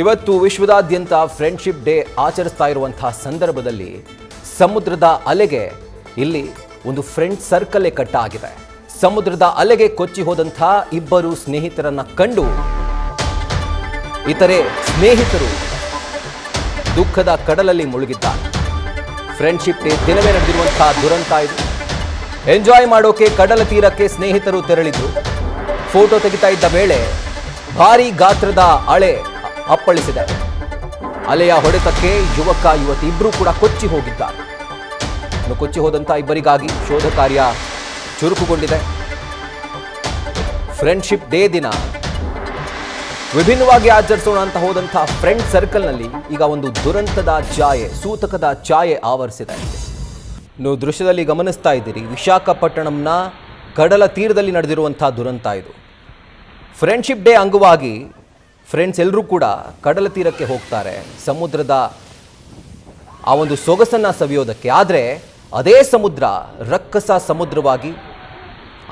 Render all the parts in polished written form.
ಇವತ್ತು ವಿಶ್ವದಾದ್ಯಂತ friendship day ಆಚರಿಸ್ತಾ ಇರುವಂತಹ ಸಂದರ್ಭದಲ್ಲಿ ಸಮುದ್ರದ ಅಲೆಗೆ ಇಲ್ಲಿ ಒಂದು ಫ್ರೆಂಡ್ ಸರ್ಕಲ್ ಕಟ್ಟ ಆಗಿದೆ. ಸಮುದ್ರದ ಅಲೆಗೆ ಕೊಚ್ಚಿ ಹೋದಂತಹ ಇಬ್ಬರು ಸ್ನೇಹಿತರನ್ನ ಕಂಡು ಇತರೆ ಸ್ನೇಹಿತರು ದುಃಖದ ಕಡಲಲ್ಲಿ ಮುಳುಗಿದ್ದಾರೆ. ಫ್ರೆಂಡ್ಶಿಪ್ ಡೇ ದಿನವೇ ನಡೆದಿರುವಂತಹ ದುರಂತ ಇದು. ಎಂಜಾಯ್ ಮಾಡೋಕೆ ಕಡಲ ತೀರಕ್ಕೆ ಸ್ನೇಹಿತರು ತೆರಳಿದ್ರು. ಫೋಟೋ ತೆಗಿತಾ ಇದ್ದ ವೇಳೆ ಭಾರೀ ಗಾತ್ರದ ಅಲೆ ಅಪ್ಪಳಿಸಿದೆ. ಅಲೆಯ ಹೊಡೆತಕ್ಕೆ ಯುವಕ ಯುವತಿ ಇಬ್ಬರೂ ಕೂಡ ಕೊಚ್ಚಿ ಹೋಗಿದ್ದಾರೆ. ಕೊಚ್ಚಿ ಹೋದಂತ ಇಬ್ಬರಿಗಾಗಿ ಶೋಧ ಕಾರ್ಯ ಚುರುಕುಗೊಂಡಿದೆ. ಫ್ರೆಂಡ್ಶಿಪ್ ಡೇ ದಿನ ವಿಭಿನ್ನವಾಗಿ ಆಚರಿಸೋಣ ಅಂತ ಹೋದಂತಹ ಫ್ರೆಂಡ್ ಸರ್ಕಲ್ನಲ್ಲಿ ಈಗ ಒಂದು ದುರಂತದ ಛಾಯೆ, ಸೂತಕದ ಛಾಯೆ ಆವರಿಸಿದೆ. ನೀವು ದೃಶ್ಯದಲ್ಲಿ ಗಮನಿಸ್ತಾ ಇದ್ದೀರಿ, ವಿಶಾಖಪಟ್ಟಣಂನ ಕಡಲ ತೀರದಲ್ಲಿ ನಡೆದಿರುವಂತಹ ದುರಂತ ಇದು. ಫ್ರೆಂಡ್ಶಿಪ್ ಡೇ ಅಂಗವಾಗಿ ಫ್ರೆಂಡ್ಸ್ ಎಲ್ಲರೂ ಕೂಡ ಕಡಲ ತೀರಕ್ಕೆ ಹೋಗ್ತಾರೆ ಸಮುದ್ರದ ಆ ಒಂದು ಸೊಗಸನ್ನು ಸವಿಯೋದಕ್ಕೆ. ಆದರೆ ಅದೇ ಸಮುದ್ರ ರಕ್ಕಸ ಸಮುದ್ರವಾಗಿ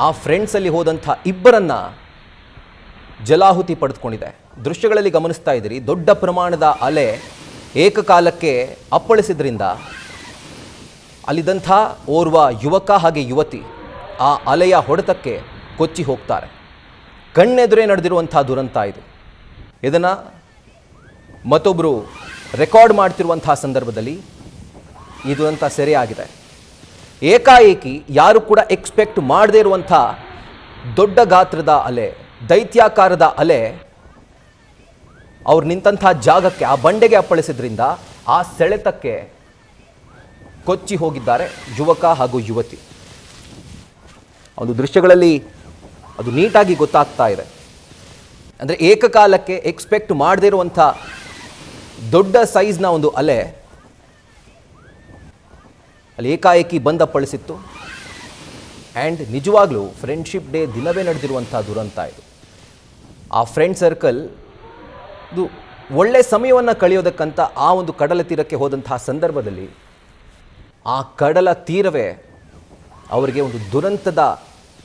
ಆ ಫ್ರೆಂಡ್ಸಲ್ಲಿ ಹೋದಂಥ ಇಬ್ಬರನ್ನ ಜಲಾಹುತಿ ಪಡೆದುಕೊಂಡಿದೆ. ದೃಶ್ಯಗಳಲ್ಲಿ ಗಮನಿಸ್ತಾ ಇದ್ದೀರಿ, ದೊಡ್ಡ ಪ್ರಮಾಣದ ಅಲೆ ಏಕಕಾಲಕ್ಕೆ ಅಪ್ಪಳಿಸಿದ್ರಿಂದ ಅಲ್ಲಿದ್ದಂಥ ಓರ್ವ ಯುವಕ ಹಾಗೆ ಯುವತಿ ಆ ಅಲೆಯ ಹೊಡೆತಕ್ಕೆ ಕೊಚ್ಚಿ ಹೋಗ್ತಾರೆ. ಕಣ್ಣೆದುರೇ ನಡೆದಿರುವಂಥ ದುರಂತ ಇದು. ಇದನ್ನು ಮತ್ತೊಬ್ಬರು ರೆಕಾರ್ಡ್ ಮಾಡ್ತಿರುವಂತಹ ಸಂದರ್ಭದಲ್ಲಿ ಈ ದುರಂತ ಸೆರೆಯಾಗಿದೆ. ಏಕಾಏಕಿ ಯಾರು ಕೂಡ ಎಕ್ಸ್ಪೆಕ್ಟ್ ಮಾಡದೇ ಇರುವಂಥ ದೊಡ್ಡ ಗಾತ್ರದ ಅಲೆ, ದೈತ್ಯಾಕಾರದ ಅಲೆ ಅವ್ರು ನಿಂತಹ ಜಾಗಕ್ಕೆ, ಆ ಬಂಡೆಗೆ ಅಪ್ಪಳಿಸಿದ್ರಿಂದ ಆ ಸೆಳೆತಕ್ಕೆ ಕೊಚ್ಚಿ ಹೋಗಿದ್ದಾರೆ ಯುವಕ ಹಾಗೂ ಯುವತಿ. ಒಂದು ದೃಶ್ಯಗಳಲ್ಲಿ ಅದು ನೀಟಾಗಿ ಗೊತ್ತಾಗ್ತಾ ಇದೆ. ಅಂದರೆ ಏಕಕಾಲಕ್ಕೆ ಎಕ್ಸ್ಪೆಕ್ಟ್ ಮಾಡದೇ ಇರುವಂಥ ದೊಡ್ಡ ಸೈಜ್ನ ಒಂದು ಅಲೆ ಅಲ್ಲಿ ಏಕಾಏಕಿ ಬಂದಪ್ಪಳಿಸಿತ್ತು. ಆ್ಯಂಡ್ ನಿಜವಾಗ್ಲೂ ಫ್ರೆಂಡ್ಶಿಪ್ ಡೇ ದಿನವೇ ನಡೆದಿರುವಂಥ ದುರಂತ ಇದು. ಆ ಫ್ರೆಂಡ್ ಸರ್ಕಲ್ ಇದು ಒಳ್ಳೆಯ ಸಮಯವನ್ನು ಕಳೆಯೋದಕ್ಕಂತ ಆ ಒಂದು ಕಡಲ ತೀರಕ್ಕೆ ಹೋದಂತಹ ಸಂದರ್ಭದಲ್ಲಿ ಆ ಕಡಲ ತೀರವೇ ಅವರಿಗೆ ಒಂದು ದುರಂತದ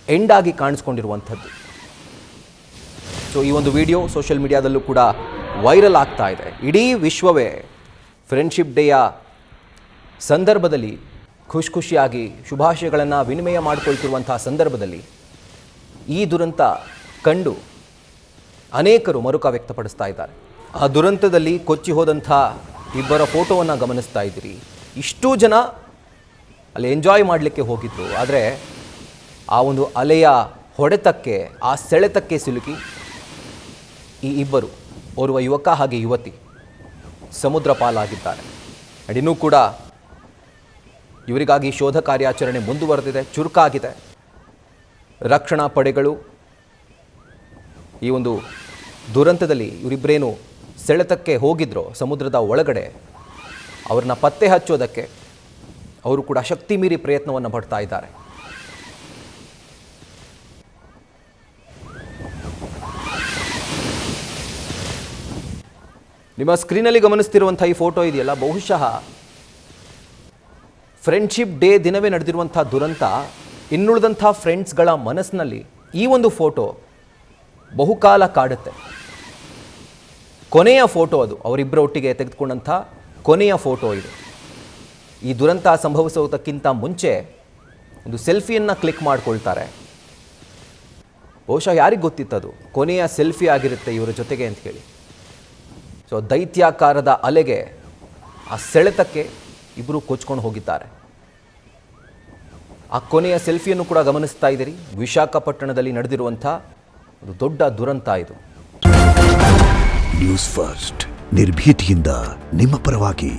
ಎಂಡಾಗಿ ಕಾಣಿಸ್ಕೊಂಡಿರುವಂಥದ್ದು. ಸೊ ಈ ಒಂದು ವಿಡಿಯೋ ಸೋಷಿಯಲ್ ಮೀಡಿಯಾದಲ್ಲೂ ಕೂಡ ವೈರಲ್ ಆಗ್ತಾ ಇದೆ. ಇಡೀ ವಿಶ್ವವೇ ಫ್ರೆಂಡ್ಶಿಪ್ ಡೇಯ ಸಂದರ್ಭದಲ್ಲಿ ಖುಷಿಯಾಗಿ ಶುಭಾಶಯಗಳನ್ನು ವಿನಿಮಯ ಮಾಡಿಕೊಳ್ತಿರುವಂತಹ ಸಂದರ್ಭದಲ್ಲಿ ಈ ದುರಂತ ಕಂಡು ಅನೇಕರು ಮರುಕ ವ್ಯಕ್ತಪಡಿಸ್ತಾ ಇದ್ದಾರೆ. ಆ ದುರಂತದಲ್ಲಿ ಕೊಚ್ಚಿ ಹೋದಂಥ ಇಬ್ಬರ ಫೋಟೋವನ್ನು ಗಮನಿಸ್ತಾ ಇದ್ದೀರಿ. ಇಷ್ಟೂ ಜನ ಅಲ್ಲಿ ಎಂಜಾಯ್ ಮಾಡಲಿಕ್ಕೆ ಹೋಗಿದ್ರು. ಆದರೆ ಆ ಒಂದು ಅಲೆಯ ಹೊಡೆತಕ್ಕೆ, ಆ ಸೆಳೆತಕ್ಕೆ ಸಿಲುಕಿ ಈ ಇಬ್ಬರು, ಓರ್ವ ಯುವಕ ಹಾಗೆ ಯುವತಿ ಸಮುದ್ರ ಪಾಲಾಗಿದ್ದಾರೆ. ಇನ್ನೂ ಕೂಡ ಇವರಿಗಾಗಿ ಶೋಧ ಕಾರ್ಯಾಚರಣೆ ಮುಂದುವರೆದಿದೆ, ಚುರುಕಾಗಿದೆ. ರಕ್ಷಣಾ ಪಡೆಗಳು ಈ ಒಂದು ದುರಂತದಲ್ಲಿ ಇವರಿಬ್ಬರೇನು ಸೆಳೆತಕ್ಕೆ ಹೋಗಿದ್ರೋ ಸಮುದ್ರದ ಒಳಗಡೆ ಅವ್ರನ್ನ ಪತ್ತೆ ಹಚ್ಚೋದಕ್ಕೆ ಅವರು ಕೂಡ ಶಕ್ತಿ ಮೀರಿ ಪ್ರಯತ್ನವನ್ನು ಪಡ್ತಾ ಇದ್ದಾರೆ. ನಿಮ್ಮ ಸ್ಕ್ರೀನಲ್ಲಿ ಗಮನಿಸ್ತಿರುವಂಥ ಈ ಫೋಟೋ ಇದೆಯಲ್ಲ, ಬಹುಶಃ ಫ್ರೆಂಡ್ಶಿಪ್ ಡೇ ದಿನವೇ ನಡೆದಿರುವಂಥ ದುರಂತ ಇನ್ನುಳಿದಂಥ ಫ್ರೆಂಡ್ಸ್ಗಳ ಮನಸ್ಸಿನಲ್ಲಿ ಈ ಒಂದು ಫೋಟೋ ಬಹುಕಾಲ ಕಾಡುತ್ತೆ. ಕೊನೆಯ ಫೋಟೋ ಅದು, ಅವರಿಬ್ಬರ ಒಟ್ಟಿಗೆ ತೆಗೆದುಕೊಂಡಂಥ ಕೊನೆಯ ಫೋಟೋ ಇದು. ಈ ದುರಂತ ಸಂಭವಿಸೋದಕ್ಕಿಂತ ಮುಂಚೆ ಒಂದು ಸೆಲ್ಫಿಯನ್ನು ಕ್ಲಿಕ್ ಮಾಡಿಕೊಳ್ತಾರೆ. ಬಹುಶಃ ಯಾರಿಗೆ ಗೊತ್ತಿತ್ತದು ಕೊನೆಯ ಸೆಲ್ಫಿ ಆಗಿರುತ್ತೆ ಇವರ ಜೊತೆಗೆ ಅಂತ ಹೇಳಿ. ಸೊ ದೈತ್ಯಾಕಾರದ ಅಲೆಗೆ, ಆ ಸೆಳೆತಕ್ಕೆ ಇಬ್ಬರು ಕೊಚ್ಕೊಂಡು ಹೋಗಿದ್ದಾರೆ. ಆ ಕೊನೆಯ ಸೆಲ್ಫಿಯನ್ನು ಕೂಡ ಗಮನಿಸ್ತಾ ಇದ್ದೀರಿ. ವಿಶಾಖಪಟ್ಟಣದಲ್ಲಿ ನಡೆದಿರುವಂಥ ಒಂದು ದೊಡ್ಡ ದುರಂತ ಇದು. ನ್ಯೂಸ್ ಫಸ್ಟ್, ನಿರ್ಭೀತಿಯಿಂದ ನಿಮ್ಮ ಪರವಾಗಿ.